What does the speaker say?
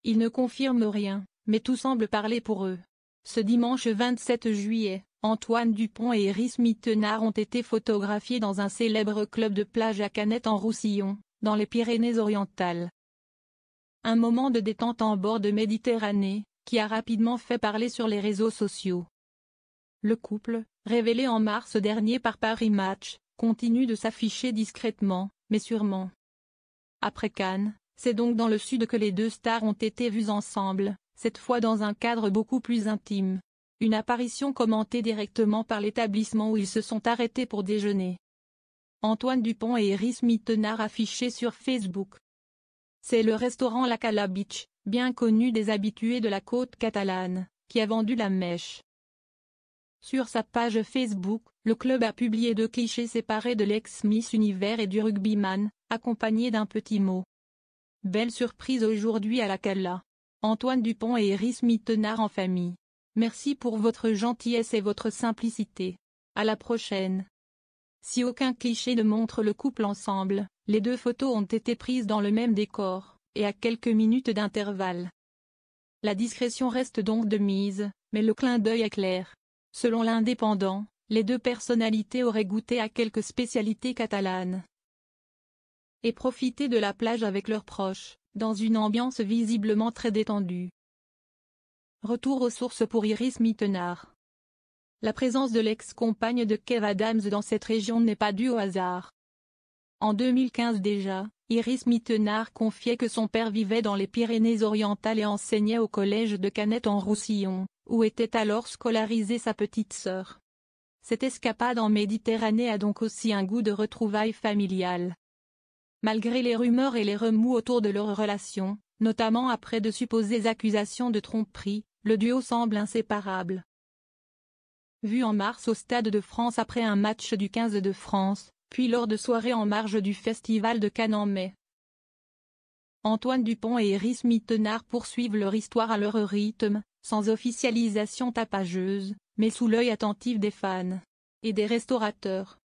Ils ne confirment rien, mais tout semble parler pour eux. Ce dimanche 27 juillet, Antoine Dupont et Iris Mittenard ont été photographiés dans un célèbre club de plage à Canet-en-Roussillon, dans les Pyrénées-Orientales. Un moment de détente en bord de Méditerranée, qui a rapidement fait parler sur les réseaux sociaux. Le couple, révélé en mars dernier par Paris Match, continue de s'afficher discrètement, mais sûrement. Après Cannes, c'est donc dans le sud que les deux stars ont été vues ensemble, cette fois dans un cadre beaucoup plus intime. Une apparition commentée directement par l'établissement où ils se sont arrêtés pour déjeuner. Antoine Dupont et Iris Mittenard affichés sur Facebook. C'est le restaurant La Cala Beach, bien connu des habitués de la côte catalane, qui a vendu la mèche. Sur sa page Facebook, le club a publié 2 clichés séparés de l'ex-Miss Univers et du rugbyman, accompagnés d'un petit mot. Belle surprise aujourd'hui à La Cala. Antoine Dupont et Iris Mittenard en famille. Merci pour votre gentillesse et votre simplicité. À la prochaine. Si aucun cliché ne montre le couple ensemble, les 2 photos ont été prises dans le même décor, et à quelques minutes d'intervalle. La discrétion reste donc de mise, mais le clin d'œil est clair. Selon l'Indépendant, les 2 personnalités auraient goûté à quelques spécialités catalanes et profité de la plage avec leurs proches, dans une ambiance visiblement très détendue. Retour aux sources pour Iris Mittenard. La présence de l'ex-compagne de Kev Adams dans cette région n'est pas due au hasard. En 2015 déjà, Iris Mittenard confiait que son père vivait dans les Pyrénées-Orientales et enseignait au collège de Canet-en-Roussillon, où était alors scolarisée sa petite sœur. Cette escapade en Méditerranée a donc aussi un goût de retrouvailles familiales. Malgré les rumeurs et les remous autour de leur relation, notamment après de supposées accusations de tromperie, le duo semble inséparable. Vu en mars au Stade de France après un match du 15 de France, puis lors de soirées en marge du Festival de Cannes en mai. Antoine Dupont et Iris Mittenard poursuivent leur histoire à leur rythme, sans officialisation tapageuse, mais sous l'œil attentif des fans et des restaurateurs.